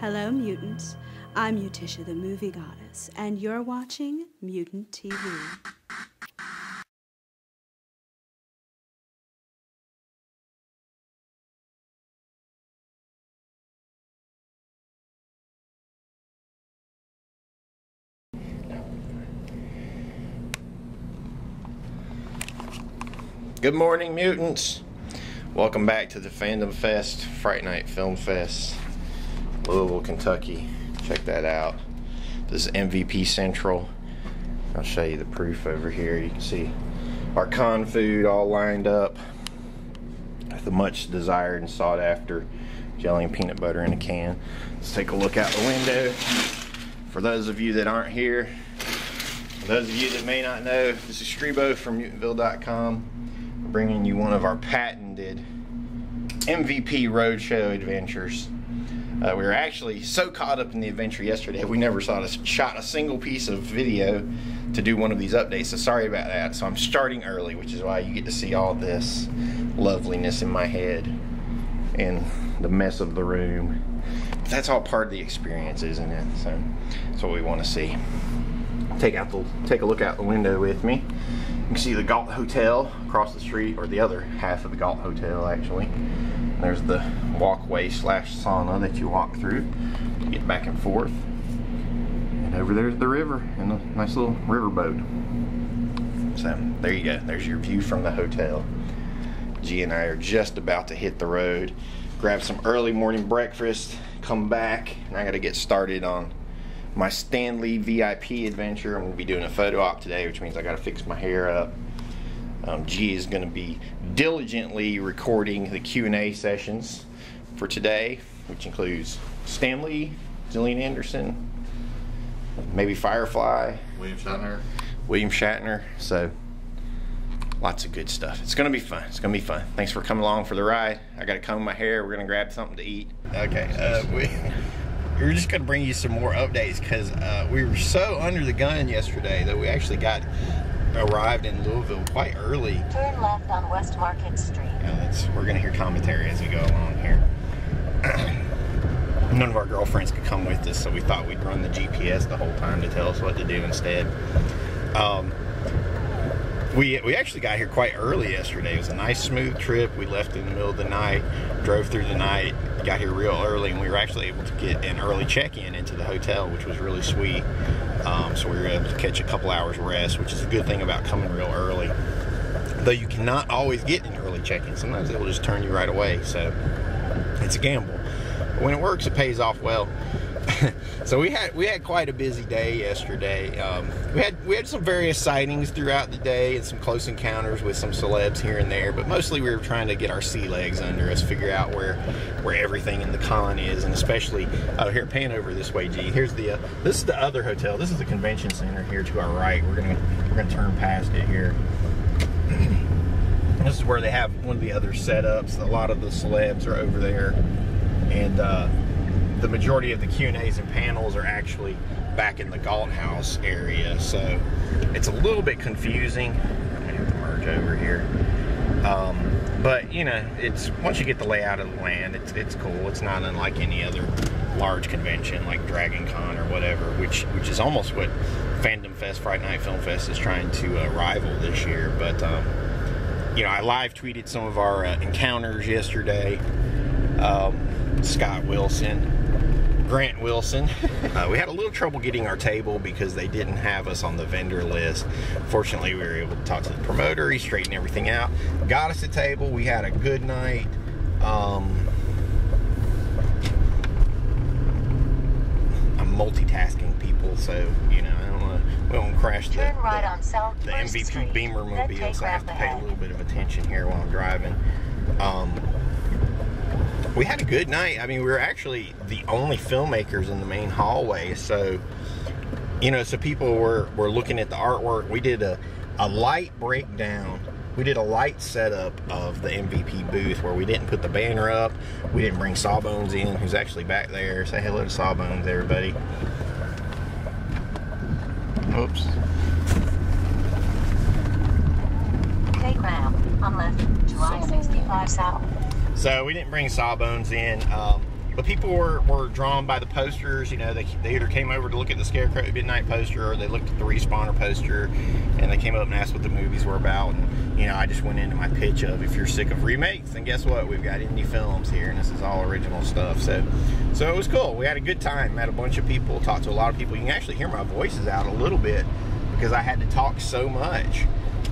Hello, mutants. I'm Utisha, the movie goddess, and you're watching Mutant TV. Good morning, mutants. Welcome back to the Fandom Fest, Fright Night Film Fest, Louisville, Kentucky. Check that out. This is MVP Central. I'll show you the proof over here. You can see our con food all lined up with the much desired and sought after jelly and peanut butter in a can. Let's take a look out the window. For those of you that aren't here, for those of you that may not know, this is Strebo from mutantville.com. bringing you one of our patented MVP Roadshow adventures. We were actually so caught up in the adventure yesterday, we never shot a single piece of video to do one of these updates, so sorry about that. So I'm starting early, which is why you get to see all this loveliness in my head and the mess of the room. But that's all part of the experience, isn't it? So that's what we want to see. Take a look out the window with me. You can see the Galt Hotel across the street, or the other half of the Galt Hotel actually. And there's the walkway slash sauna that you walk through to get back and forth. And over there's the river and a nice little riverboat. So there you go. There's your view from the hotel. G and I are just about to hit the road, grab some early morning breakfast, come back, and I got to get started on my Stanley VIP adventure. I'm going to be doing a photo op today, which means I got to fix my hair up. G is going to be diligently recording the Q&A sessions for today, which includes Stanley, Gillian Anderson, maybe Firefly, William Shatner. So lots of good stuff. It's going to be fun. It's going to be fun. Thanks for coming along for the ride. I got to comb my hair. We're going to grab something to eat. Okay. We're just going to bring you some more updates because we were so under the gun yesterday that we actually arrived in Louisville quite early. Turn left on West Market Street. We're going to hear commentary as we go along here. None of our girlfriends could come with us, so we thought we'd run the GPS the whole time to tell us what to do instead. We actually got here quite early yesterday. It was a nice smooth trip. We left in the middle of the night, drove through the night, got here real early, and we were actually able to get an early check-in into the hotel, which was really sweet. So we were able to catch a couple hours rest, which is a good thing about coming real early. Though you cannot always get an early check-in. Sometimes they will just turn you right away, so it's a gamble. But when it works, it pays off well. So we had quite a busy day yesterday. We had some various sightings throughout the day and some close encounters with some celebs here and there, but mostly we were trying to get our sea legs under us, figure out where everything in the con is, and especially here, pan over this way, G. Here's the this is the other hotel. This is the convention center here to our right. We're gonna turn past it here. This is where they have one of the other setups. A lot of the celebs are over there, and the majority of the Q&As and panels are actually back in the Galt House area, so it's a little bit confusing. I'm gonna have to merge over here, but you know, it's once you get the layout of the land, it's cool. It's not unlike any other large convention like Dragon Con or whatever, which is almost what Fandom Fest, Fright Night Film Fest is trying to rival this year. But you know, I live tweeted some of our encounters yesterday. Scott Wilson, Grant Wilson. We had a little trouble getting our table because they didn't have us on the vendor list. Fortunately, we were able to talk to the promoter. He straightened everything out, got us a table. We had a good night. I'm multitasking, people, so you know, we don't crash the MVP Beamer mobile, so I have to pay a little bit of attention here while I'm driving. We had a good night. I mean, we were actually the only filmmakers in the main hallway, so you know, so people were looking at the artwork. We did a light breakdown. We did a light setup of the MVP booth where we didn't put the banner up. We didn't bring Sawbones in, who's actually back there. Say hello to Sawbones, everybody. Oops. Take ramp on left to I-65 south. So we didn't bring Sawbones in, But people were drawn by the posters. You know, they either came over to look at the Scarecrow at Midnight poster, or they looked at the Respawner poster, and they came up and asked what the movies were about. And, you know, I just went into my pitch of, if you're sick of remakes, then guess what? We've got indie films here, and this is all original stuff. So it was cool. We had a good time. Met a bunch of people, talked to a lot of people. You can actually hear my voices out a little bit because I had to talk so much.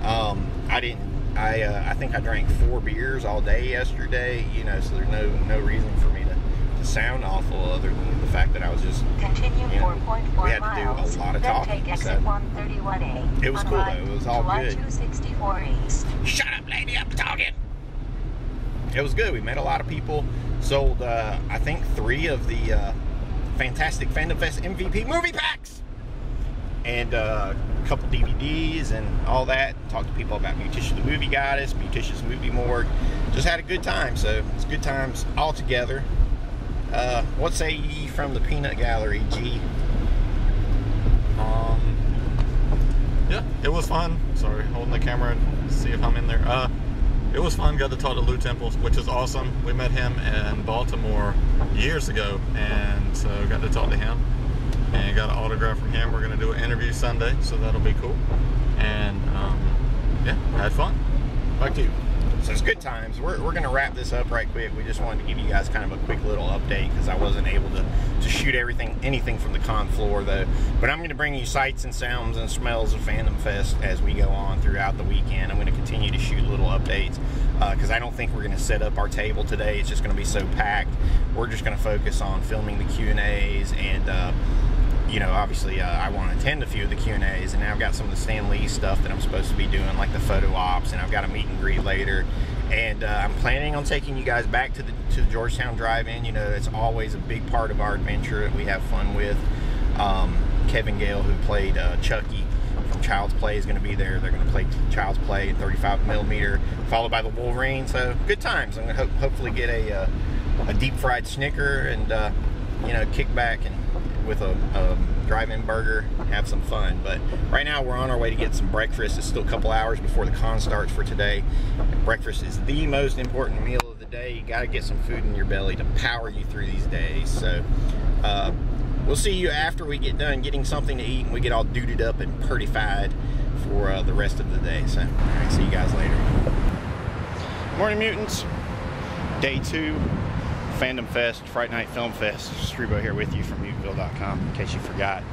I think I drank 4 beers all day yesterday, you know, so there's no reason for me to sound awful other than the fact that I was just, Continue, you know, 4.4 we had to do a lot of then talking. Take exit So 131A. it was cool though, it was all good. 264 East. Shut up, lady, I'm talking. It was good. We met a lot of people. Sold, I think, 3 of the fantastic Fandom Fest MVP movie packs. And a couple DVDs and all that. Talked to people about Mutisha the Movie Goddess, Mutisha's Movie Morgue. Just had a good time. So it's good times all together. What say ye from the Peanut Gallery, G? Yeah, it was fun. Sorry, holding the camera and see if I'm in there. It was fun. Got to talk to Lou Temples, which is awesome. We met him in Baltimore years ago, and so got to talk to him and got an autograph from him. We're going to do an interview Sunday, so that'll be cool. And yeah, had fun. Back to you. So it's good times. We're going to wrap this up right quick. We just wanted to give you guys kind of a quick little update because I wasn't able to shoot anything from the con floor though. But I'm going to bring you sights and sounds and smells of Fandom Fest as we go on throughout the weekend. I'm going to continue to shoot little updates because I don't think we're going to set up our table today. It's just going to be so packed. We're just going to focus on filming the Q&As and you know, obviously I want to attend a few of the Q&As, and now I've got some of the Stan Lee stuff that I'm supposed to be doing, like the photo ops, and I've got a meet and greet later. And I'm planning on taking you guys back to the Georgetown Drive-In. You know, it's always a big part of our adventure that we have fun with. Kevin Gale, who played Chucky from Child's Play, is going to be there. They're going to play Child's Play in 35mm, followed by the Wolverine. So good times. I'm going to hopefully get a deep fried Snicker and you know, kick back and with a drive-in burger, have some fun. But right now we're on our way to get some breakfast. It's still a couple hours before the con starts for today. Breakfast is the most important meal of the day. You got to get some food in your belly to power you through these days. So we'll see you after we get done getting something to eat and we get all duded up and purtified for the rest of the day. So all right, see you guys later. Morning, mutants. Day 2. Fandom Fest, Fright Night Film Fest. Strebo here with you from mutantville.com, in case you forgot.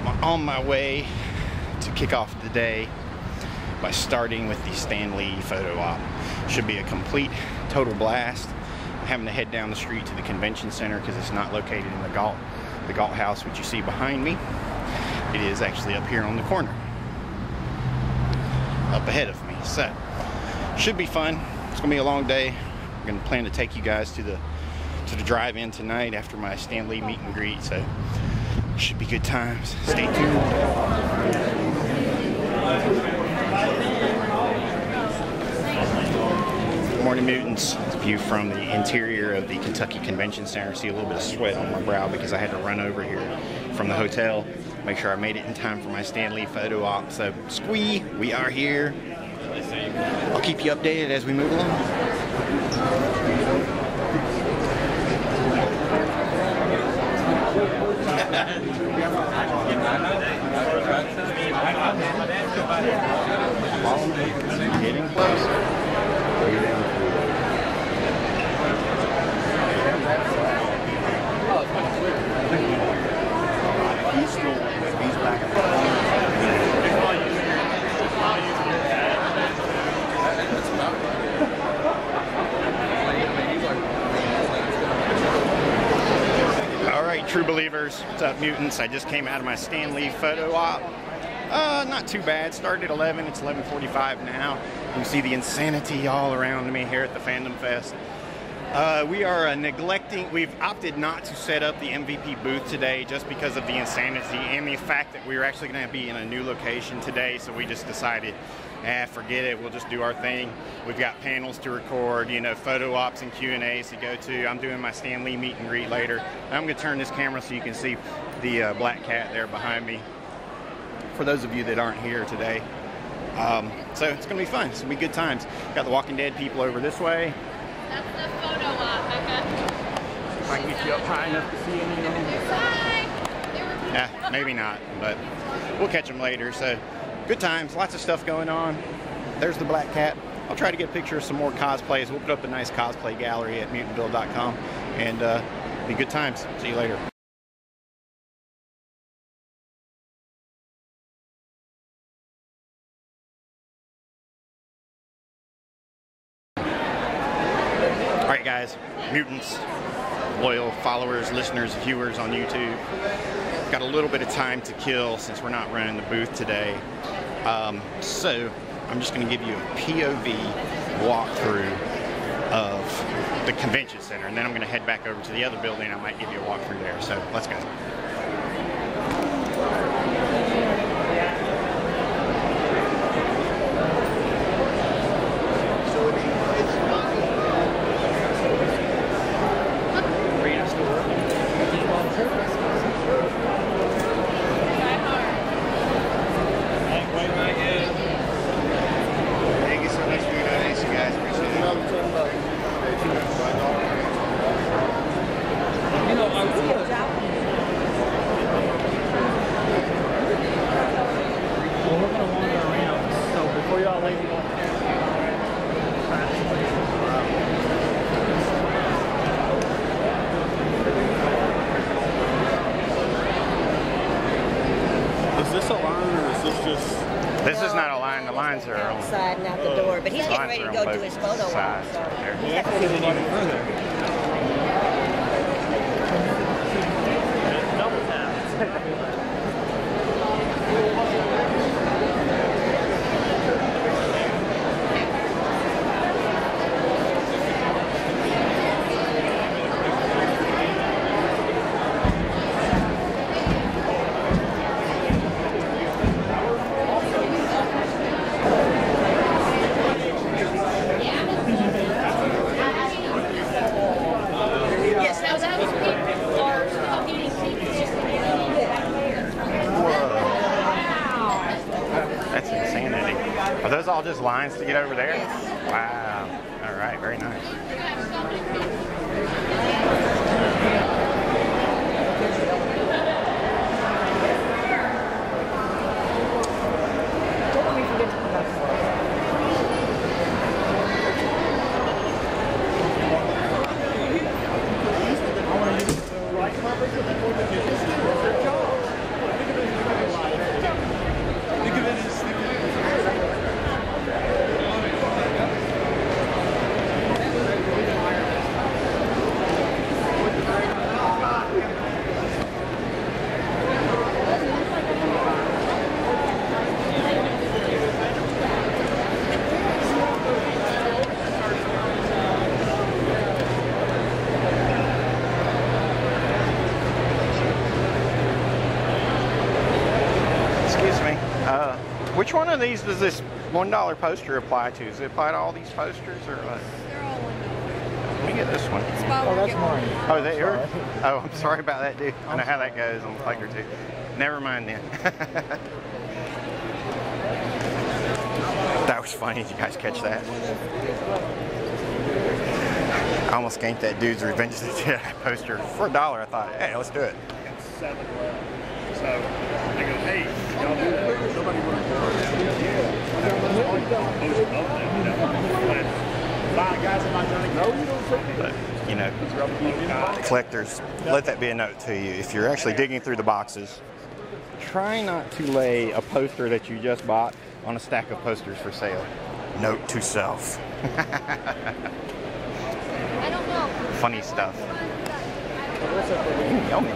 I'm on my way to kick off the day by starting with the Stan Lee photo op. Should be a complete, total blast. I'm having to head down the street to the convention center because it's not located in the Galt house, which you see behind me. It is actually up here on the corner, up ahead of me. So, should be fun. It's gonna be a long day. I'm going to plan to take you guys to the drive-in tonight after my Stan Lee meet and greet, so should be good times. Stay tuned. Good morning, mutants. It's a view from the interior of the Kentucky Convention Center. See a little bit of sweat on my brow because I had to run over here from the hotel, make sure I made it in time for my Stan Lee photo op. So squee, we are here. I'll keep you updated as we move along. Getting closer. He's still he's back. True believers, what's up, mutants? I just came out of my Stan Lee photo op. Not too bad. Started at 11. It's 11:45 now. You can see the insanity all around me here at the Fandom Fest. We are we've opted not to set up the MVP booth today just because of the insanity and the fact that we were actually going to be in a new location today, so we just decided, forget it, we'll just do our thing. We've got panels to record, you know, photo ops and Q&As to go to. I'm doing my Stan Lee meet and greet later. I'm going to turn this camera so you can see the black cat there behind me, for those of you that aren't here today. So it's going to be fun. It's going to be good times. Got the Walking Dead people over this way. That's the photo op, okay? If I can get you up high enough to see any of them. Yeah, maybe not, but we'll catch them later. So, good times, lots of stuff going on. There's the black cat. I'll try to get a picture of some more cosplays. We'll put up a nice cosplay gallery at mutantbuild.com, and be good times. See you later. All right, guys, mutants, loyal followers, listeners, viewers on YouTube. Got a little bit of time to kill since we're not running the booth today. So I'm just going to give you a POV walkthrough of the convention center, and then I'm going to head back over to the other building. I might give you a walkthrough there. So let's go. This is not a line. The lines are outside and out the door, but he's getting ready to go do his photo op. So he has to get even further. Are those all just lines to get over there? Wow. All right, very nice. Which one of these does this $1 poster apply to? Does it apply to all these posters or what? They're all $1. Let me get this one. Oh, that's mine. Oh, is that yours? Oh, I'm sorry about that, dude. I know how that goes on Flaker too. Never mind then. That was funny. Did you guys catch that? I almost ganked that dude's Revenge of the Jedi poster for $1. I thought, hey, let's do it. So they go, hey, y'all do that? Nobody wants to do But, you know, collectors, let that be a note to you. If you're actually digging through the boxes, try not to lay a poster that you just bought on a stack of posters for sale. Note to self. I don't know. Funny stuff. Yummy.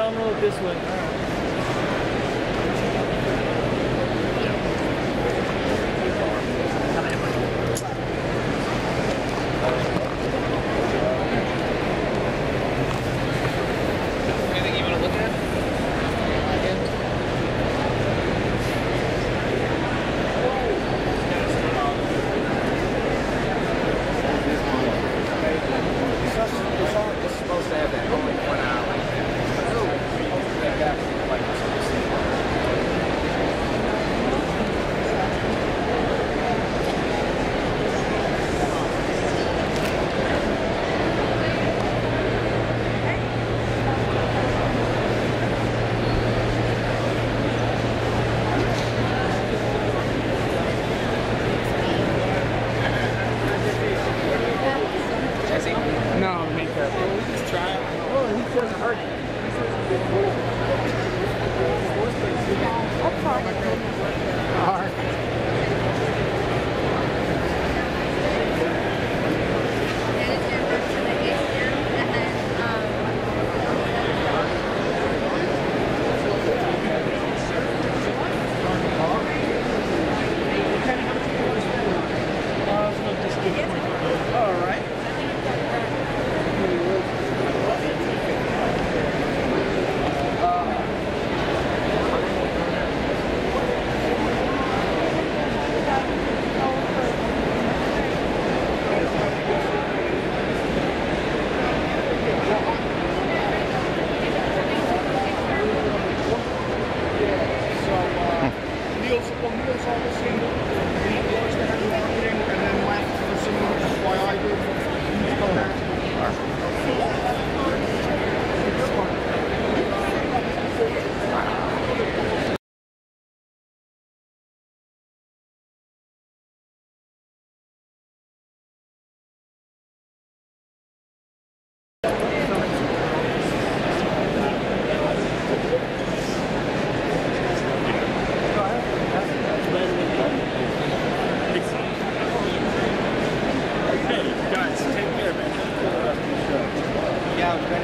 download this one. Anything you want to look at? It's supposed to have that only 1 hour. No, makeup. Just try it. Oh, he doesn't hurt you. All right. All right.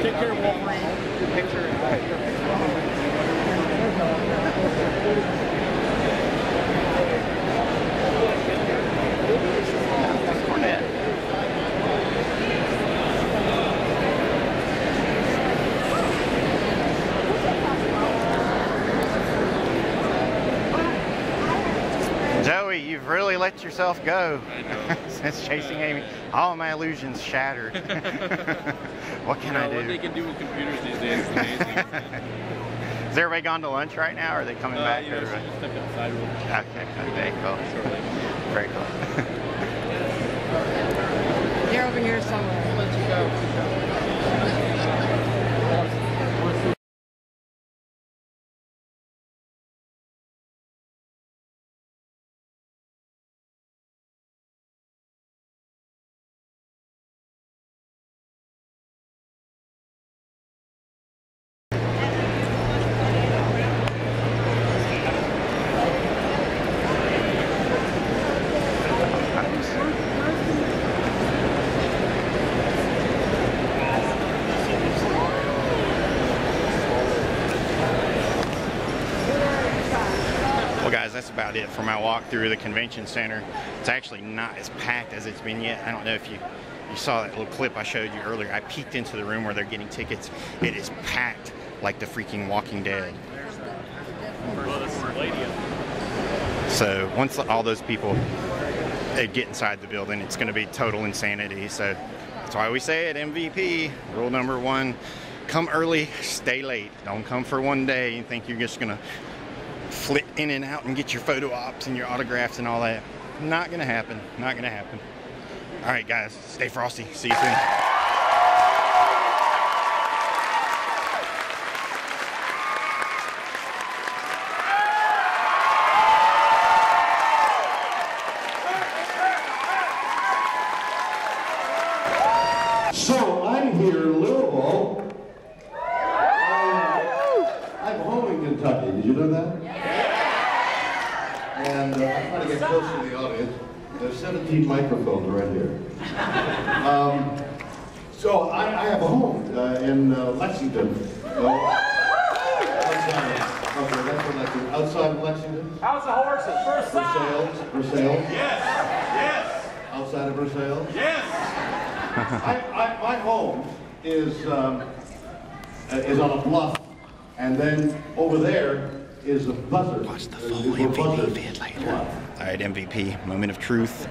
Take care, Wolverine. Picture and Joey, you've really let yourself go. I know. Since chasing Amy. All my illusions shattered. What can I do? What they can do with computers these days is amazing. Is everybody gone to lunch right now, or are they coming back? You know, or... just stepped outside real quick. Okay, very cool. Very cool. They're over here somewhere. I'll let you go. That's about it for my walk through the convention center. It's actually not as packed as it's been yet. I don't know if you saw that little clip I showed you earlier. I peeked into the room where they're getting tickets. It is packed like the freaking Walking Dead. So once all those people get inside the building, it's going to be total insanity. So that's why we say it, MVP, rule number 1, come early, stay late. Don't come for one day and think you're just going to flit in and out and get your photo ops and your autographs and all that. Not gonna happen. Not gonna happen. All right, guys, stay frosty. See you soon. So I'm here in Louisville. I'm home in Kentucky. Did you know that? And I'm trying to get close to the audience. There's 17 microphones right here. So I have a home in Lexington. outside of Lexington? How's the horses? Versailles? Versailles? Yes. Yes. Outside of Versailles? Yes. My home is on a bluff, and then over there is a buzzard. Watch the full MVP vid later. All right, MVP, moment of truth.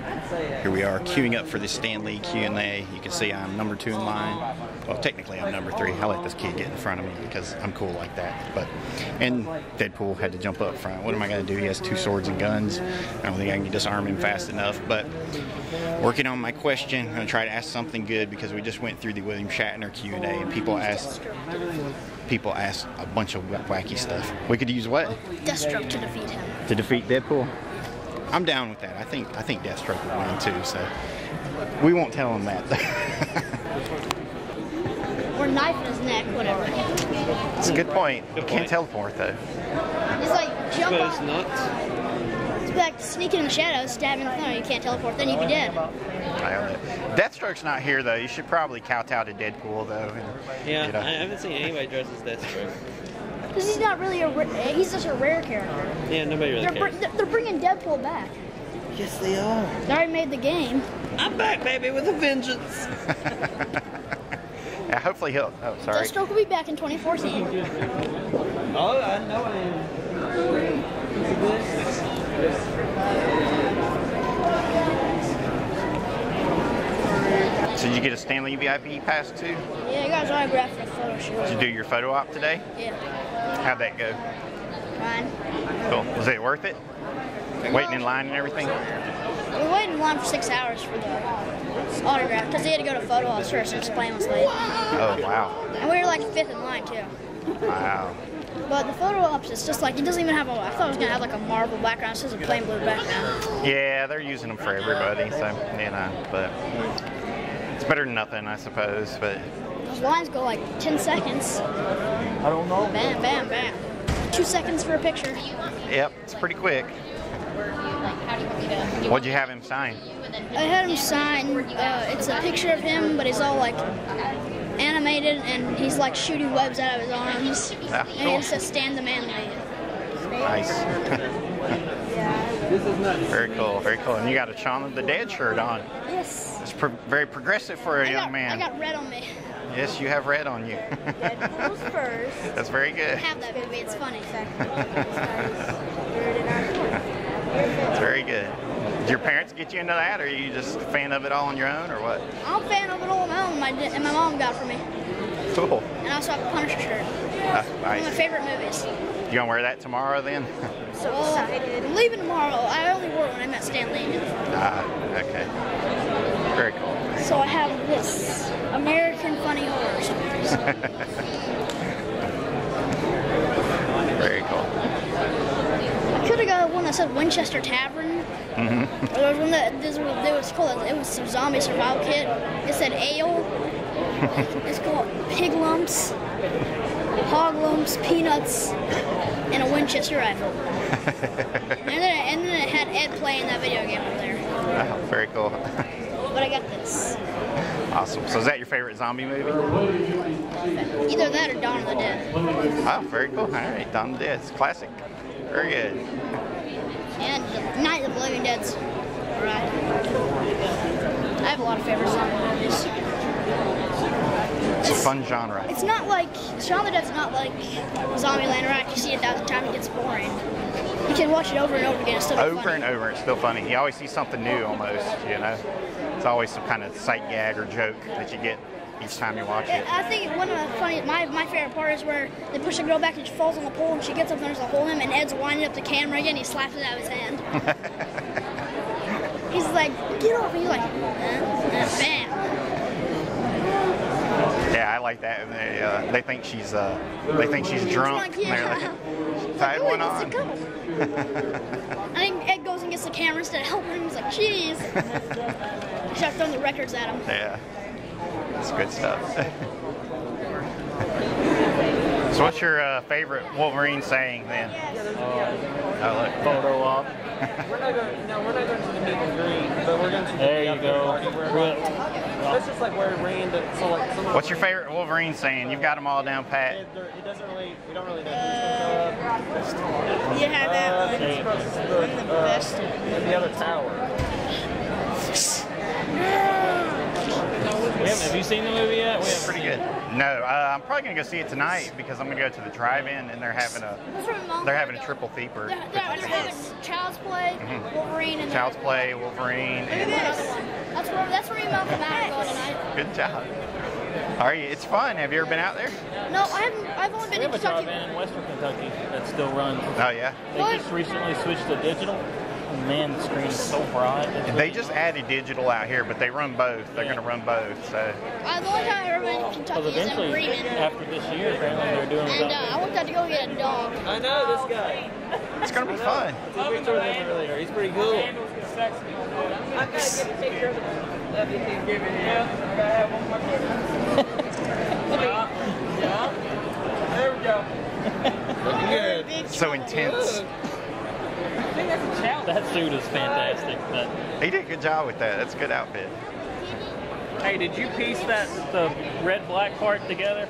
Here we are queuing up for the Stan Lee Q&A. You can see I'm number 2 in line. Well, technically I'm number 3. I let this kid get in front of me because I'm cool like that. And Deadpool had to jump up front. What am I going to do? He has 2 swords and guns. I don't think I can disarm him fast enough. But working on my question, I'm going to try to ask something good because we just went through the William Shatner Q&A and people asked a bunch of wacky stuff. We could use what? Deathstroke to defeat him. To defeat Deadpool? I'm down with that. I think Deathstroke would win too, so we won't tell him that. Or knife in his neck, whatever. It's a good point. You can't teleport though. He's like jump But off. it's nuts. It's like sneaking in the shadows, stabbing the thunder. You can't teleport, then you'd be dead. Deathstroke's not here though. You should probably kowtow to Deadpool though. Yeah, You know. I haven't seen anybody dressed as Deathstroke. Because he's not really he's just a rare character. Yeah, nobody really cares. They're bringing Deadpool back. Yes, they are. They already made the game. I'm back, baby, with a vengeance. Yeah, hopefully he'll. Oh, sorry. Deathstroke will be back in 2014. Oh, I know I am. So did you get a Stan Lee VIP pass too? Yeah, I got his autograph for the photo shoot. Did you do your photo op today? Yeah. How'd that go? Fine. Cool. Was it worth it? Waiting in line and everything? We waited in line for 6 hours for the autograph because they had to go to photo ops first and his plane was late. Oh wow. And we were like 5th in line too. Wow. But the photo ops, it's just like, it doesn't even have a, I thought it was going to have like a marble background, it's just a plain blue background. Yeah, they're using them for everybody, so, you know, but it's better than nothing, I suppose, but. Those lines go like 10 seconds. I don't know. Bam, bam, bam. 2 seconds for a picture. Yep, it's pretty quick. What'd you have him sign? I had him sign, it's a picture of him, but he's all like animated and he's like shooting webs out of his arms. Ah, And cool. it says "Stand the Manly." Nice. Very cool, very cool. And you got a Shaun of the Dead shirt on. Yes. It's very progressive for a young man. I got red on me. Yes, you have red on you. Deadpool's first. That's very good. I have that movie, it's funny. It's very good. Did your parents get you into that, or are you just a fan of it all on your own, or what? I'm a fan of it all on my own, and my mom got it for me. Cool. And I also have a Punisher shirt. That's One of my nice. favorite movies. You gonna wear that tomorrow then? So excited. I'm leaving tomorrow. I only wore it when I met Stan Lee. Ah, okay. Very cool. So I have this American Funny Horror Stories. Very cool. I could have got one that said Winchester Tavern. Mm-hmm. Or there was one that it was some zombie survival kit. It said ale. It's called pig lumps, hog lumps, peanuts, and a Winchester rifle. and then it had Ed playing that video game over there. Oh, very cool. But I got this. Awesome. So is that your favorite zombie movie? Either that or Dawn of the Dead. Oh, very cool. All right, Dawn of the Dead. It's classic. Very good. And Night of the Living Dead's alright. I have a lot of favorite zombie movies. It's a fun genre. It's not like, Shaun of the Dead's not like Zombieland, right? You see it all the time, it gets boring. You can watch it over and over again, it's still Over funny. and over, it's still funny. You always see something new almost, you know? It's always some kind of sight gag or joke that you get each time you watch it. I think one of the funny, my favorite part is where they push the girl back and she falls on the pole and she gets up and there's a hole in him and Ed's winding up the camera again and he slaps it out of his hand. He's like, get off, and he's like, bam. Yeah, I like that. And they think she's drunk. Yeah. And they're like, tied one on. I think Ed goes and gets the camera instead of helping him. He's like, jeez. He starts throwing the records at him. Yeah, that's good stuff. So what's your favorite Wolverine saying then? Photo op. We're not going to the meet and greet, but we're going There you go. That's just like where it rained. So like. What's your favorite Wolverine saying? You've got them all down pat. It doesn't really. We don't really know. You have that one. The best. The other tower. Have you seen the movie yet? It's pretty good. No, I'm probably gonna go see it tonight because I'm gonna go to the drive-in and they're having a triple theeper. They're having Child's Play, Wolverine, and Child's Play, Wolverine, and that's where your mom and Matt go tonight. Good job. All right, it's fun. Have you ever been out there? No, I haven't. I've only been in Kentucky. We have a drive-in in Western Kentucky that still runs. Oh yeah. They just recently switched to digital. Man, the screen is so bright. They just added digital out here, but they run both. They're going to run both. So. The only time I've ever been in Kentucky is in Bremen. After this year, apparently they're doing And I went out to go get a dog. I know this guy. It's going to be fun. I took a picture with him earlier. He's pretty cool. I've got to get a picture of everything. Yeah, I got to have one more picture. Yeah. There we go. Looking good. So intense. That suit is fantastic. He did a good job with that. That's a good outfit. Hey, did you piece the red-black part together?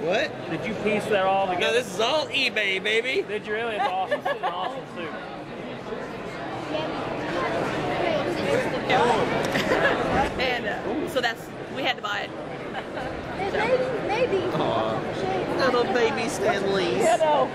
What? Did you piece that all together? No, this is all eBay, baby. Did you really? It's awesome. It's an awesome suit. And so we had to buy it. Maybe. Little baby Stan Lee. Yeah, no.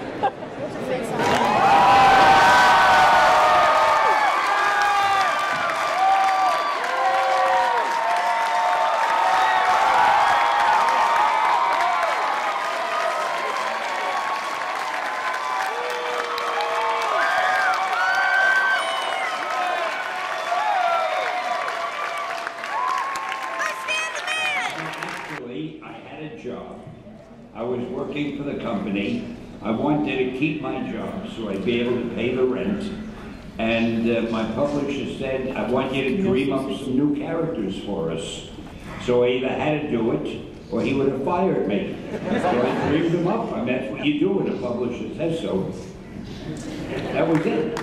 I was working for the company. I wanted to keep my job so I'd be able to pay the rent. And my publisher said, I want you to dream up some new characters for us. So I either had to do it or he would have fired me. So I dreamed them up. I mean, that's what you do when a publisher says so. That was it.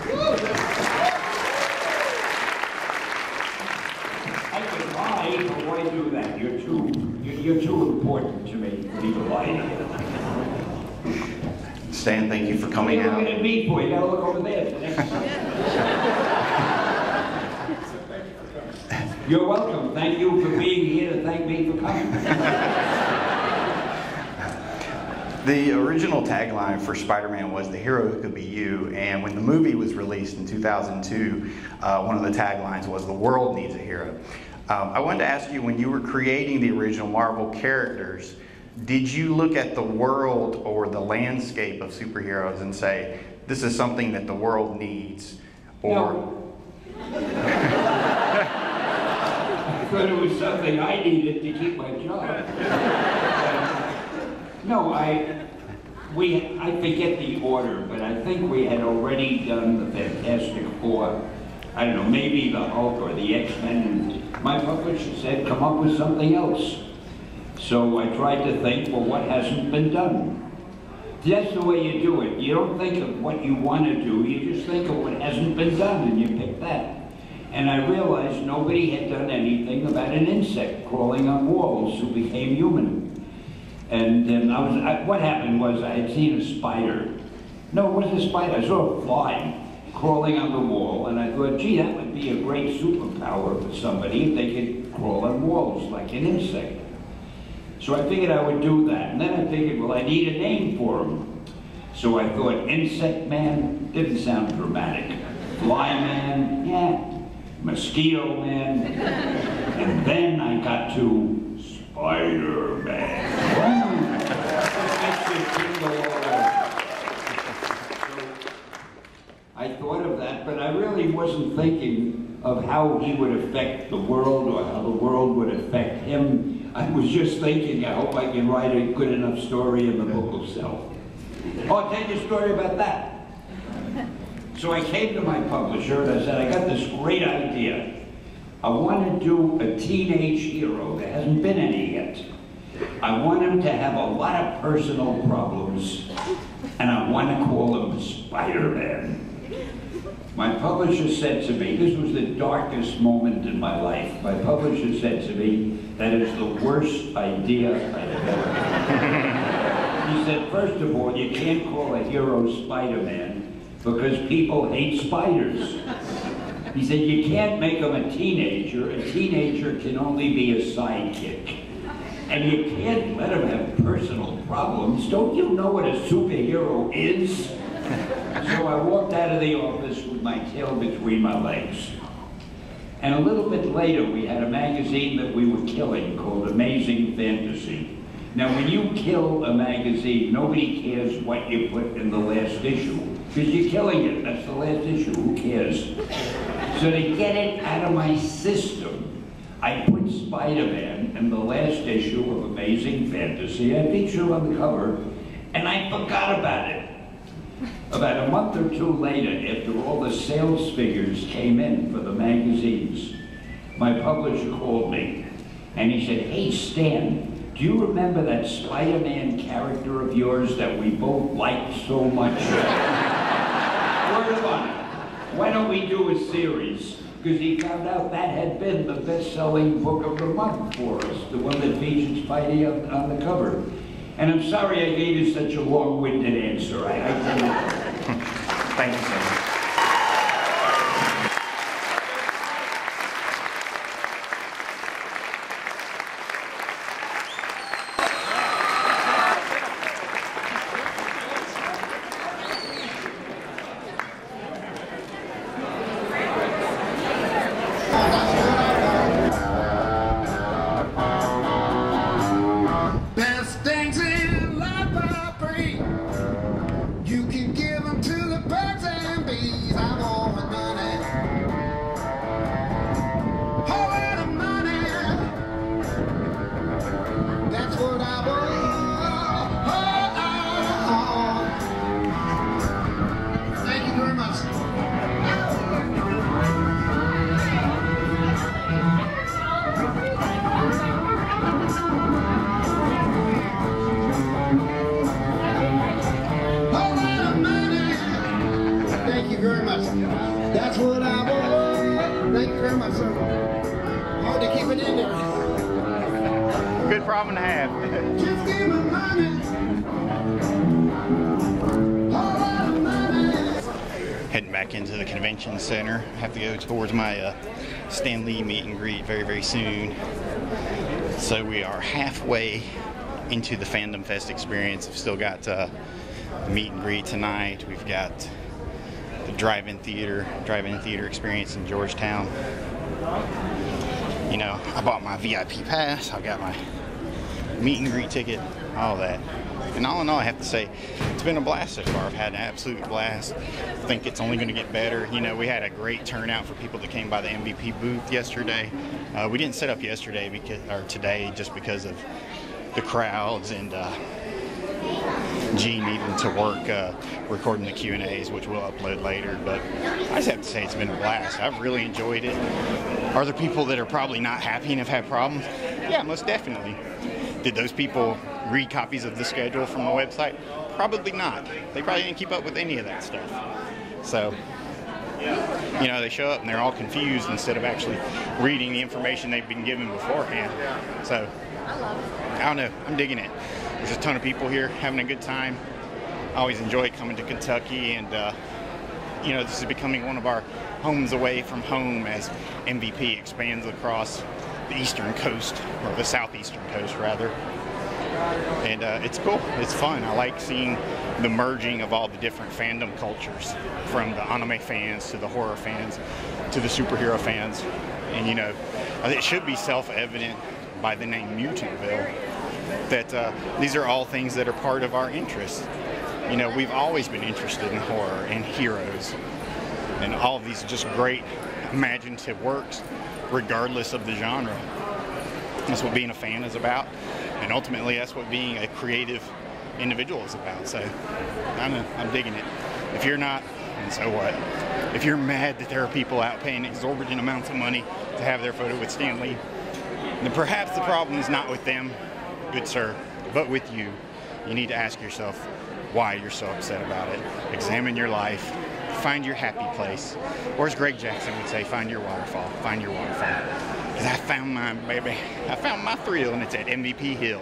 I could lie, but why do that? You're too important to me for me to lie. Stan, thank you for coming out. What are you looking at me for? You gotta look over there. You're welcome. Thank you for being here to thank me for coming. The original tagline for Spider-Man was "The hero who could be you," and when the movie was released in 2002, one of the taglines was "The world needs a hero." I wanted to ask you, when you were creating the original Marvel characters, did you look at the world or the landscape of superheroes and say, this is something that the world needs? Or no. I thought it was something I needed to keep my job. No, I forget the order, but I think we had already done the Fantastic Four. I don't know, maybe the Hulk or the X-Men, and my publisher said, come up with something else. So I tried to think, well, what hasn't been done? That's the way you do it. You don't think of what you want to do, you just think of what hasn't been done, and you pick that. And I realized nobody had done anything about an insect crawling on walls who became human. And what happened was I had seen a spider. No, it wasn't a spider, I saw a fly crawling on the wall, and I thought, gee, that would be a great superpower for somebody if they could crawl on walls like an insect. So I figured I would do that, and then I figured, well, I need a name for him. So I thought Insect Man didn't sound dramatic. Fly Man, yeah. Mosquito Man. And then I got to Spider-Man. I thought of that, but I really wasn't thinking of how he would affect the world or how the world would affect him. I was just thinking, I hope I can write a good enough story and the book will sell. Oh, I'll tell you a story about that. So I came to my publisher and I said, I got this great idea. I want to do a teenage hero. There hasn't been any yet. I want him to have a lot of personal problems, and I want to call him Spider-Man. My publisher said to me, this was the darkest moment in my life. My publisher said to me, that is the worst idea I've ever had. He said, first of all, you can't call a hero Spider-Man because people hate spiders. He said, you can't make him a teenager. A teenager can only be a sidekick. And you can't let him have personal problems. Don't you know what a superhero is? So I walked out of the office with my tail between my legs. And a little bit later, we had a magazine that we were killing called Amazing Fantasy. Now, when you kill a magazine, nobody cares what you put in the last issue, because you're killing it. That's the last issue. Who cares? So to get it out of my system, I put Spider-Man in the last issue of Amazing Fantasy. I featured on the cover, and I forgot about it. About a month or two later, after all the sales figures came in for the magazines, my publisher called me, and he said, hey, Stan, do you remember that Spider-Man character of yours that we both liked so much? Word of honor, why don't we do a series? Because he found out that had been the best-selling book of the month for us, the one that featured Spidey on the cover. And I'm sorry I gave you such a long-winded answer. I didn't. Thank you so much. That's what I want. Thank you very much, sir. Hard to keep it in there. Good problem to have. Just give me money. Heading back into the convention center. Have to go towards my Stan Lee meet and greet very, very soon. So we are halfway into the Fandom Fest experience. We've still got the meet and greet tonight. We've got the drive-in theater experience in Georgetown. You know, I bought my VIP pass. I've got my meet and greet ticket, all that. And all in all, I have to say, it's been a blast so far. I've had an absolute blast. I think it's only going to get better. You know, we had a great turnout for people that came by the MVP booth yesterday. We didn't set up yesterday today just because of the crowds and G needing to work recording the Q&As, which we'll upload later. But I just have to say it's been a blast. I've really enjoyed it. Are there people that are probably not happy and have had problems? Yeah, most definitely. Did those people read copies of the schedule from the website? Probably not. They probably didn't keep up with any of that stuff. So, you know, they show up and they're all confused instead of actually reading the information they've been given beforehand. So, I don't know. I'm digging it. There's a ton of people here having a good time. I always enjoy coming to Kentucky, and you know, this is becoming one of our homes away from home as MVP expands across the eastern coast, or the southeastern coast rather. And it's cool. It's fun. I like seeing the merging of all the different fandom cultures, from the anime fans to the horror fans to the superhero fans. And you know, it should be self-evident by the name Mutantville that these are all things that are part of our interests. You know, we've always been interested in horror and heroes, and all of these just great imaginative works, regardless of the genre. That's what being a fan is about, and ultimately that's what being a creative individual is about. So, I don't know, I'm digging it. If you're not, and so what? If you're mad that there are people out paying exorbitant amounts of money to have their photo with Stan Lee, then perhaps the problem is not with them, good sir, but with you. You need to ask yourself why you're so upset about it. Examine your life, find your happy place. Or as Greg Jackson would say, find your waterfall. Find your waterfall. Because I found mine, baby. I found my thrill, and it's at MVP Hill.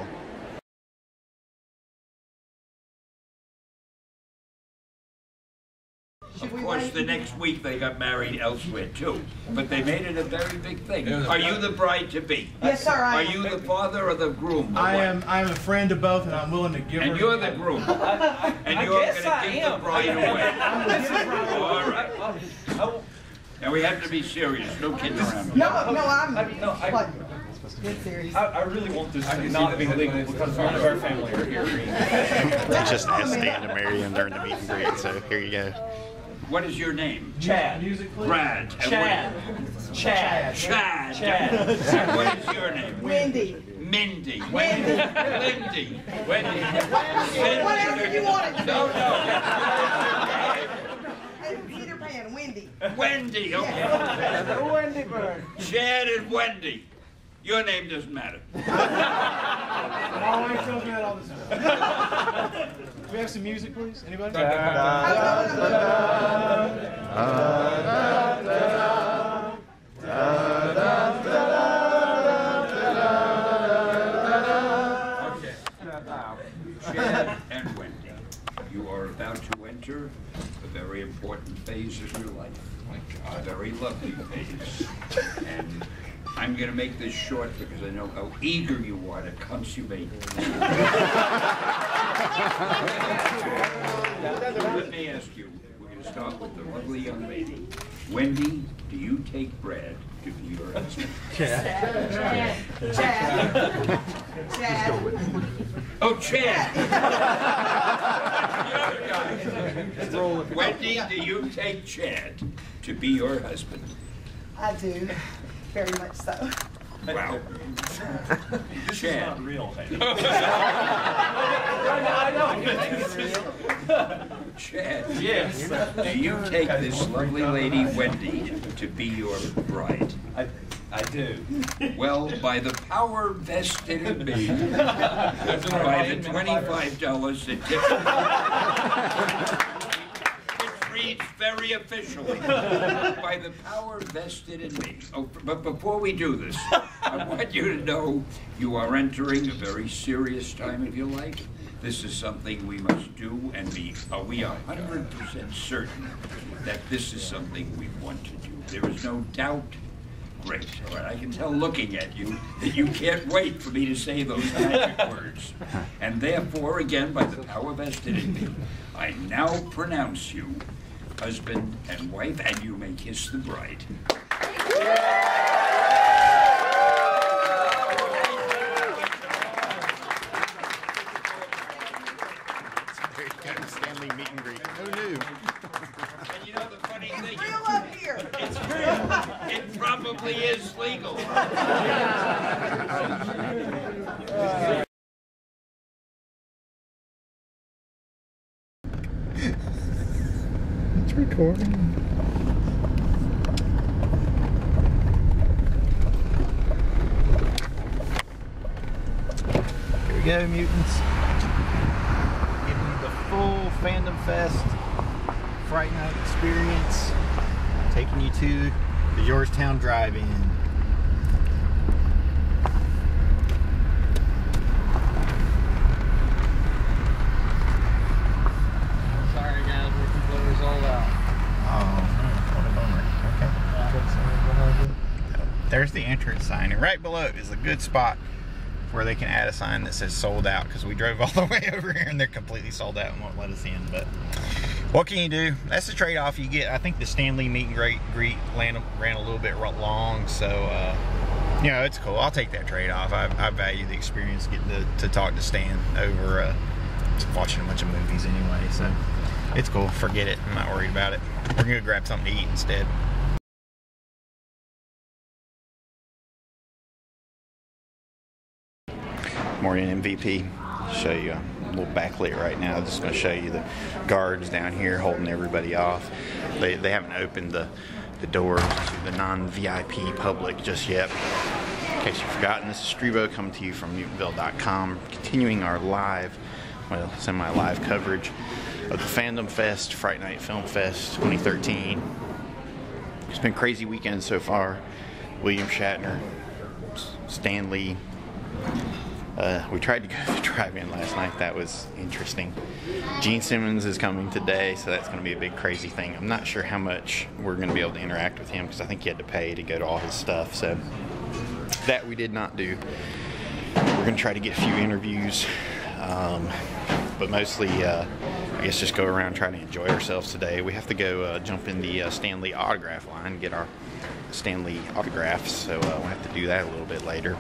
Of course, the next week they got married elsewhere too, but they made it a very big thing. Are you the bride-to-be? Yes, sir, I am. Are you the father or the groom? Or I what? am a friend of both, and I'm willing to give her. And you're the groom. And you're going to give the bride away. All right. Now we have to be serious. No kidding around. No, I'm dead serious. I really want this to not be legal because none of our family are here. They just asked Stan to marry him during the meet and greet, so here you go. What is your name? Chad. Brad. Chad. Chad. Chad. And what is your name? Wendy. Mindy. Wendy. Lindy. Wendy. Whatever you want it to be. No. Peter Pan, Wendy. Wendy, okay. Wendy bird. Chad and Wendy. Your name doesn't matter. My wife tells me that all the time. Do we have some music, please? Anybody? Okay. Chad and Wendy, you are about to enter a very important phase of your life. A very lovely phase. And I'm going to make this short because I know how eager you are to consummate. Let me ask you, we're going to start with the lovely young lady. Wendy, do you take Brad to be your husband? Chad. Oh, Chad! Wendy, do you take Chad to be your husband? I do. Very much so. Wow. Chad. Not real. Chad. Yes. Do you take this lovely lady, Wendy, to be your bride? I do. Well, by the power vested in me, by the $25 certificate, which reads very officially, by the power vested in me. Oh, but before we do this, I want you to know you are entering a very serious time of your life. This is something we must do, and we are 100% certain that this is something we want to do. There is no doubt. Great. All right. I can tell looking at you that you can't wait for me to say those magic words. And therefore, again, by the power vested in me, I now pronounce you husband and wife, and you may kiss the bride. There you go, Stanley meet and greet. Who knew? And you know the funny thing? It's real up here. It's real. It probably is legal. It's recording. Here we go, mutants. Giving you the full Fandom Fest Fright Night experience. Taking you to the Georgetown Drive-In. Sorry guys, we're completely sold out. Oh, what a bummer. Okay. There's the entrance sign, and right below it is a good spot where they can add a sign that says sold out, because we drove all the way over here and they're completely sold out and won't let us in. But what can you do? That's the trade-off you get. I think the Stanley meet and greet ran a little bit long, so you know, it's cool. I'll take that trade-off. I value the experience getting to talk to Stan over watching a bunch of movies anyway, so it's cool. Forget it. I'm not worried about it. We're gonna grab something to eat instead. Morning MVP. Show you a little backlit right now. Just going to show you the guards down here holding everybody off. They haven't opened the doors to the non-VIP public just yet. In case you've forgotten, this is Strivo coming to you from Newtonville.com, continuing our live, well, semi-live coverage of the Fandom Fest, Fright Night Film Fest 2013. It's been a crazy weekend so far. William Shatner, Stan Lee. We tried to go to the drive-in last night. That was interesting. Gene Simmons is coming today, so that's going to be a big crazy thing. I'm not sure how much we're going to be able to interact with him because I think he had to pay to go to all his stuff. So that we did not do. We're going to try to get a few interviews, but mostly, I guess, just go around trying to enjoy ourselves today. We have to go jump in the Stan Lee autograph line and get our Stan Lee autographs, so we'll have to do that a little bit later.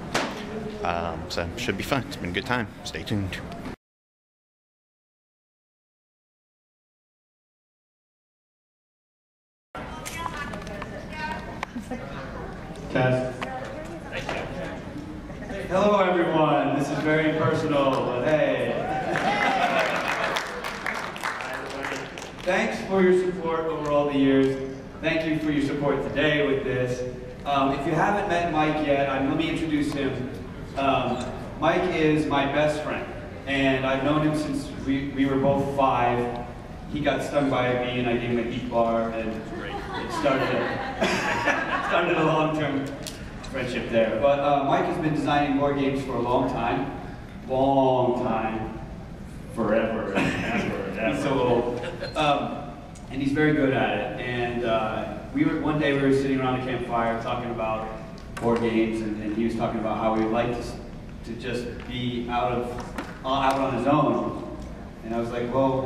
So should be fun. It's been a good time. Stay tuned. Test. Hello everyone, this is very personal, but hey. Thanks for your support over all the years. Thank you for your support today with this. If you haven't met Mike yet, let me introduce him. Mike is my best friend, and I've known him since we were both 5. He got stung by a bee and I gave him a heat bar, and it started a long-term friendship there. But Mike has been designing board games for a long time, forever and ever. He's so old, and he's very good at it. And one day we were sitting around a campfire talking about board games, and he was talking about how he would like to just be out on his own. And I was like, well,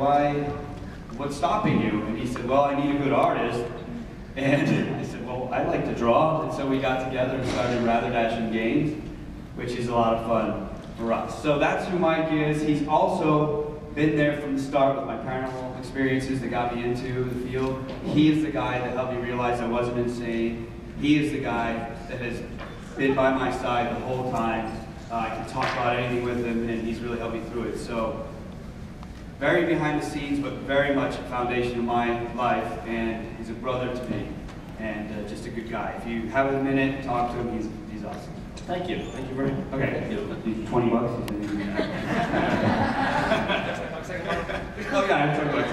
what's stopping you? And he said, well, I need a good artist. And I said, well, I like to draw. And so we got together and started Rather Dashing Games, which is a lot of fun for us. So that's who Mike is. He's also been there from the start with my paranormal experiences that got me into the field. He is the guy that helped me realize I wasn't insane. He is the guy that has been by my side the whole time. I can talk about anything with him, and he's really helped me through it. So, very behind the scenes, but very much a foundation of my life, and he's a brother to me, and just a good guy. If you have a minute, talk to him. He's awesome. Thank you. Thank you very much. Okay. Thank you. 20 bucks. Oh yeah, I have 20 bucks.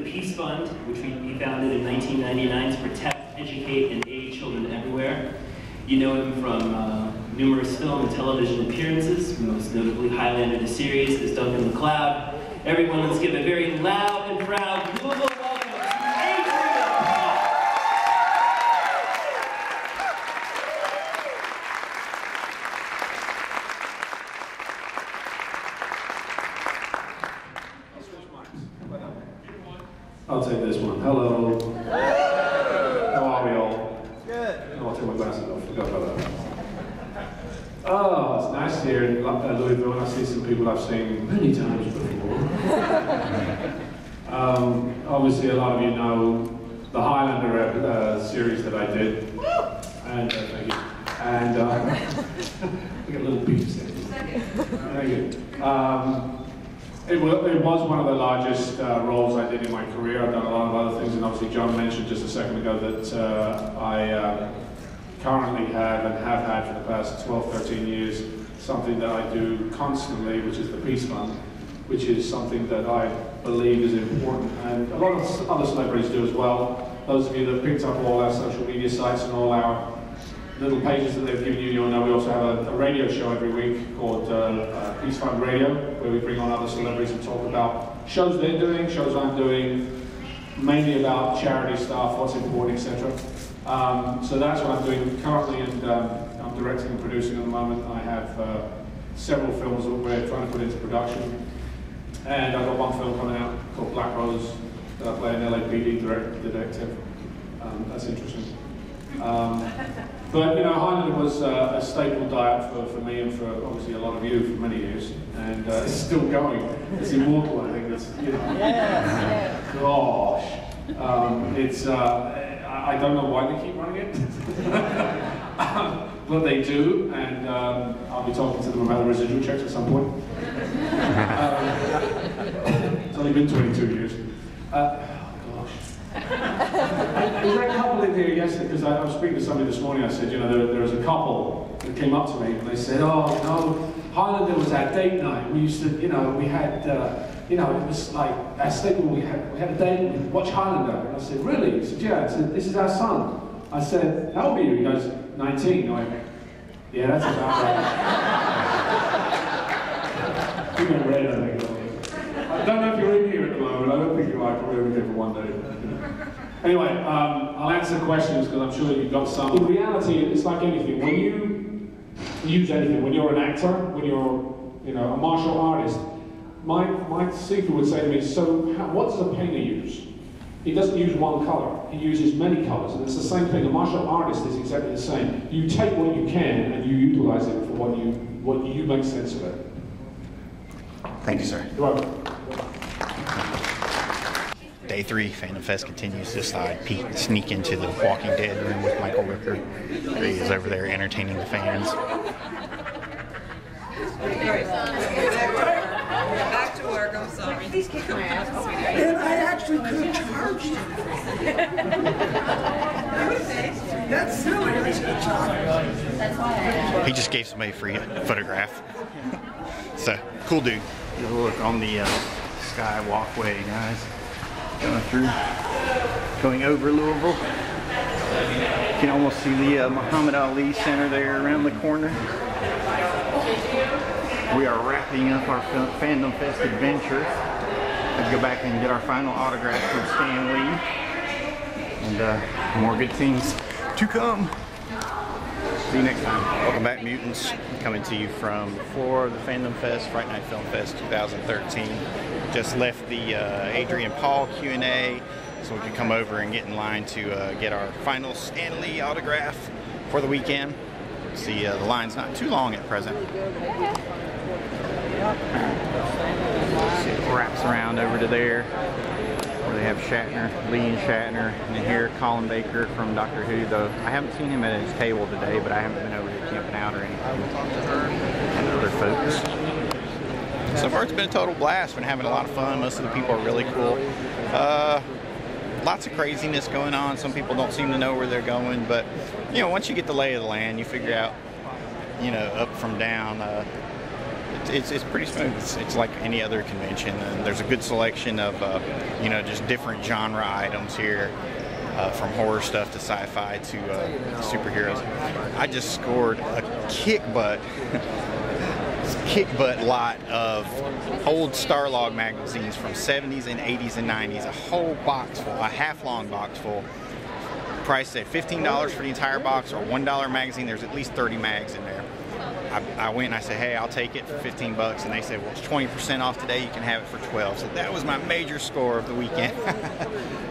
Peace Fund, which we founded in 1999 to protect, educate, and aid children everywhere. You know him from numerous film and television appearances, most notably Highlander the series as Duncan MacLeod. Everyone, let's give a very loud and proud Louisville welcome to Adrian! I'll take this one. Hello. How are we all? Good. Oh, I'll take my glasses off. Forgot about that. Oh, it's nice here in Louisville. I see some people I've seen many times before. Obviously, a lot of you know the Highlander series that I did. And thank you. And we got a little piece there. Thank you. It was one of the largest roles I did in my career. I've done a lot of other things, and obviously John mentioned just a second ago that I currently have and have had for the past 12, 13 years something that I do constantly, which is the Peace Fund, which is something that I believe is important, and a lot of other celebrities do as well. Those of you that have picked up all our social media sites and all our little pages that they've given you, you'll know we also have a radio show every week called Peace Fund Radio, where we bring on other celebrities and talk about shows they're doing, shows I'm doing, mainly about charity stuff, what's important, etc. So that's what I'm doing currently, and I'm directing and producing at the moment. I have several films that we're trying to put into production, and I've got one film coming out called Black Rose that I play an LAPD detective. That's interesting. But you know, Highlander was a staple diet for me and for obviously a lot of you for many years, and it's still going. It's immortal, I think. It's, you know, gosh, it's. I don't know why they keep running it, but they do, and I'll be talking to them about the residual checks at some point. It's only been 22 years. There's that couple in here yesterday, because I was speaking to somebody this morning. I said, you know, there was a couple that came up to me and they said, "Oh, you know, Highlander was our date night. We used to, you know, we had, you know, it was like our staple. We had a date. We'd watch Highlander." And I said, "Really?" He said, "Yeah." I said, "This is our son." I said, "How old are you?" He goes, 19. I went, "Yeah, that's about right." He went red, I think. I don't know if you're in here at the moment. I don't think you are. Probably only here for one day. Anyway, I'll answer questions because I'm sure you've got some. In reality, it's like anything. When you use anything, when you're an actor, when you're, you know, a martial artist, my seeker would say to me, "So what does a painter use?" He doesn't use one color. He uses many colors, and it's the same thing. A martial artist is exactly the same. You take what you can and you utilize it for what you make sense of it. Thank you, sir. You're welcome. Day 3, Fandom Fest continues. Just thought I'd sneak into the Walking Dead room with Michael Wicker. He is over there entertaining the fans. Back to work, I'm sorry. Please kick my ass. And I actually could have charged him. That's silly. I should have charged. He just gave somebody a free photograph. So, cool dude. Get a look on the sky walkway, guys. Going over Louisville. You can almost see the Muhammad Ali Center there around the corner. We are wrapping up our Fandom Fest adventure. Let's go back and get our final autograph from Stan Lee. And more good things to come. See you next time. Welcome back, mutants. Coming to you from the floor of the Fandom Fest, Fright Night Film Fest 2013. Just left the Adrian Paul Q&A so we could come over and get in line to get our final Stan Lee autograph for the weekend. See, the line's not too long at present. See, it wraps around over to there where they have Shatner, Lee and Shatner, and then here Colin Baker from Doctor Who, though I haven't seen him at his table today, but I haven't been over here camping out or anything. And other folks. So far it's been a total blast. Been having a lot of fun. Most of the people are really cool. Lots of craziness going on. Some people don't seem to know where they're going, but you know, once you get the lay of the land, you figure out, you know, up from down. It's pretty smooth. It's like any other convention, and there's a good selection of you know, just different genre items here, from horror stuff to sci-fi to superheroes. I just scored a kick butt lot of old Starlog magazines from 70s and 80s and 90s. A whole box full, a half-long box full. Priced at $15 for the entire box, or $1 magazine. There's at least 30 mags in there. I went and I said, "Hey, I'll take it for 15 bucks," and they said, "Well, it's 20% off today. You can have it for 12." So that was my major score of the weekend.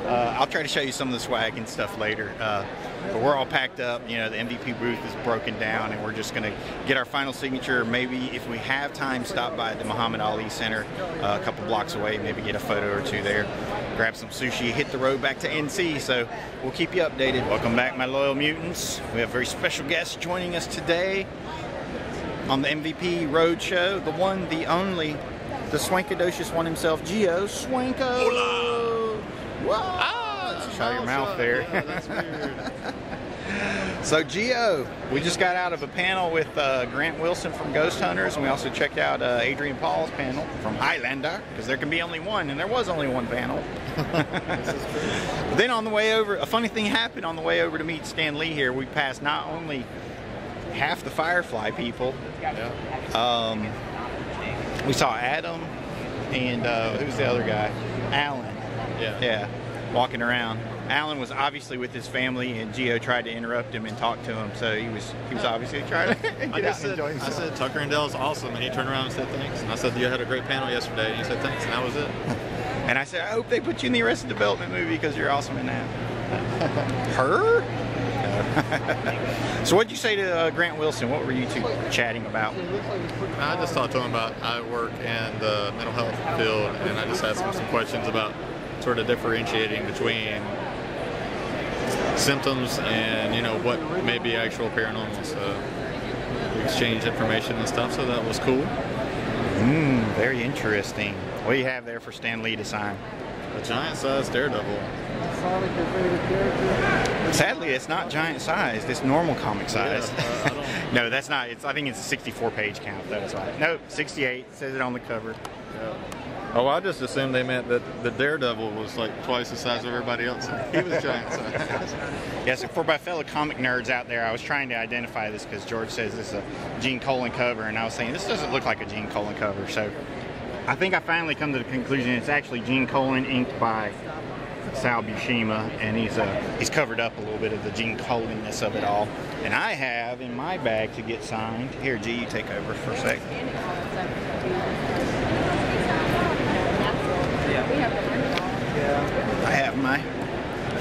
I'll try to show you some of the swag and stuff later. But we're all packed up. You know, the MVP booth is broken down, and we're just going to get our final signature. Maybe if we have time, stop by the Muhammad Ali Center a couple blocks away, maybe get a photo or two there. Grab some sushi, hit the road back to NC. So we'll keep you updated. Welcome back, my loyal mutants. We have a very special guest joining us today on the MVP Roadshow, the one, the only, the swankadocious one himself, Gio Swanko. Hola. Whoa. Shut your mouth there. Yeah, that's weird. So Gio, we just got out of a panel with Grant Wilson from Ghost Hunters, and we also checked out Adrian Paul's panel from Highlander, because there can be only one, and there was only one panel. But then on the way over, a funny thing happened on the way over to meet Stan Lee here. We passed not only half the Firefly people. Yeah. We saw Adam and who's the other guy? Alan. Yeah. Walking around. Alan was obviously with his family, and Gio tried to interrupt him and talk to him, so he was obviously trying to get out and enjoy himself. I said Tucker and Dale's awesome, and he turned around and said thanks. And I said, "You had a great panel yesterday," and he said thanks, and that was it. And I said, "I hope they put you in the Arrested Development movie because you're awesome in that." Her? So what'd you say to Grant Wilson? What were you two chatting about? I just talked to him about I work in the mental health field, and I just asked him some questions about sort of differentiating between symptoms and, you know, what may be actual paranormal. So we exchanged information and stuff, so that was cool. Very interesting. What do you have there for Stan Lee to sign? A giant-sized Daredevil. Sonic your favorite character? Sadly, it's not giant sized. It's normal comic size. No, that's not. I think it's a 64-page count. That's right. No, 68. It says it on the cover. Yeah. Oh, I just assumed they meant that the Daredevil was like twice the size of everybody else. He was giant size. Yes, for my fellow comic nerds out there, I was trying to identify this because George says this is a Gene Colan cover, and I was saying this doesn't look like a Gene Colan cover. So I think I finally come to the conclusion it's actually Gene Colan inked by Sal Buscema, and he's covered up a little bit of the Gene Colan-ness of it all. And I have in my bag to get signed. Here, G, you take over for a sec. I have my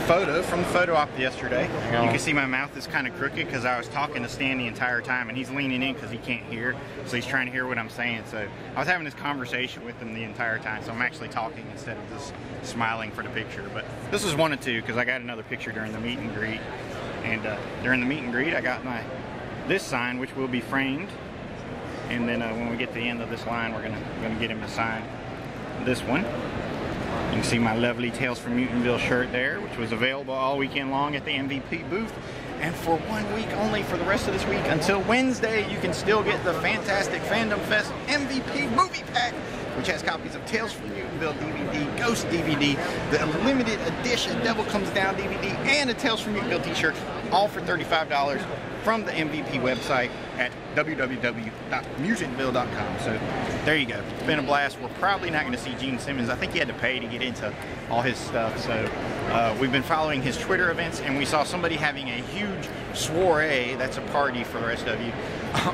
photo from the photo op yesterday. You can see my mouth is kind of crooked because I was talking to Stan the entire time, and he's leaning in because he can't hear, so he's trying to hear what I'm saying. So I was having this conversation with him the entire time, so I'm actually talking instead of just smiling for the picture. But this is one of two because I got another picture during the meet and greet, and during the meet and greet I got this sign, which will be framed, and then when we get to the end of this line, we're gonna get him to sign this one. You can see my lovely Tales from Mutantville shirt there, which was available all weekend long at the MVP booth. And for 1 week only, for the rest of this week, until Wednesday, you can still get the fantastic Fandom Fest MVP movie pack, which has copies of Tales from Mutantville DVD, Ghost DVD, the limited edition Devil Comes Down DVD, and a Tales from Mutantville t-shirt, all for $35 from the MVP website at www.mutantville.com. So there you go. It's been a blast. We're probably not going to see Gene Simmons. I think he had to pay to get into all his stuff. So we've been following his Twitter events, and we saw somebody having a huge soiree, that's a party for the rest of you,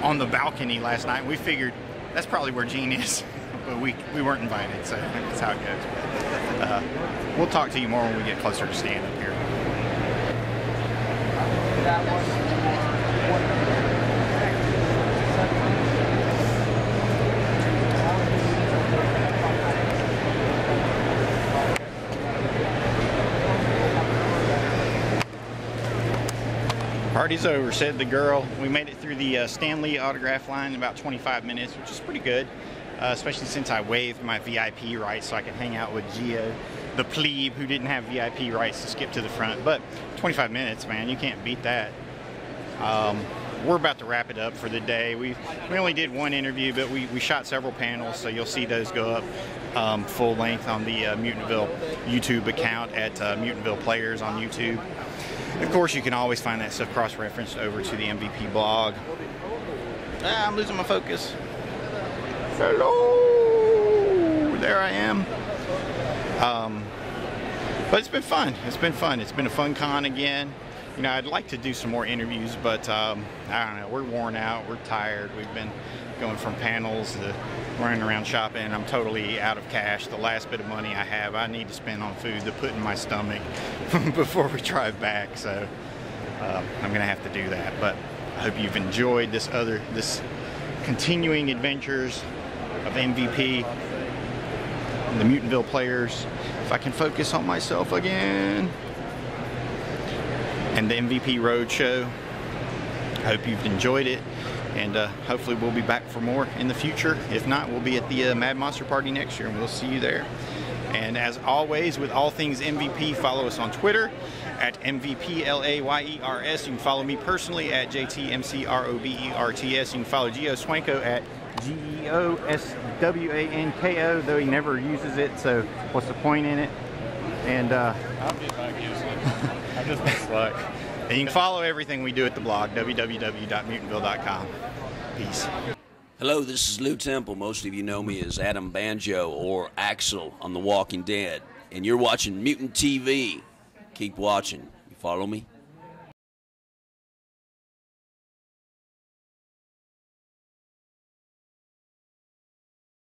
on the balcony last night. We figured that's probably where Gene is, but we weren't invited, so that's how it goes. We'll talk to you more when we get closer to stand up here. Party's over, said the girl. We made it through the Stan Lee autograph line in about 25 minutes, which is pretty good, especially since I waived my VIP rights so I could hang out with Gio, the plebe who didn't have VIP rights to skip to the front. But 25 minutes, man, you can't beat that. We're about to wrap it up for the day. We only did one interview, but we shot several panels, so you'll see those go up full length on the Mutantville YouTube account at Mutantville Players on YouTube. Of course, you can always find that stuff cross-referenced over to the MVP blog. I'm losing my focus. Hello! There I am. But it's been fun. It's been fun. It's been a fun con again. You know, I'd like to do some more interviews, but I don't know. We're worn out. We're tired. We've been going from panels to running around shopping. I'm totally out of cash. The last bit of money I have, I need to spend on food to put in my stomach before we drive back. So I'm gonna have to do that. But I hope you've enjoyed this continuing adventures of MVP and the Mutantville Players. If I can focus on myself again. And the MVP Roadshow. I hope you've enjoyed it, and hopefully we'll be back for more in the future. If not, we'll be at the Mad Monster Party next year, and we'll see you there. And as always, with all things MVP, follow us on Twitter at MVPLAYERS. You can follow me personally at JTMCROBERTS. You can follow Gio Swanko at GEOSWANKO, though he never uses it, so what's the point in it? And I'll get back using it. I'm just been slack. And you can follow everything we do at the blog, www.mutantville.com. Peace. Hello, this is Lou Temple. Most of you know me as Adam Banjo or Axel on The Walking Dead. And you're watching Mutant TV. Keep watching. You follow me?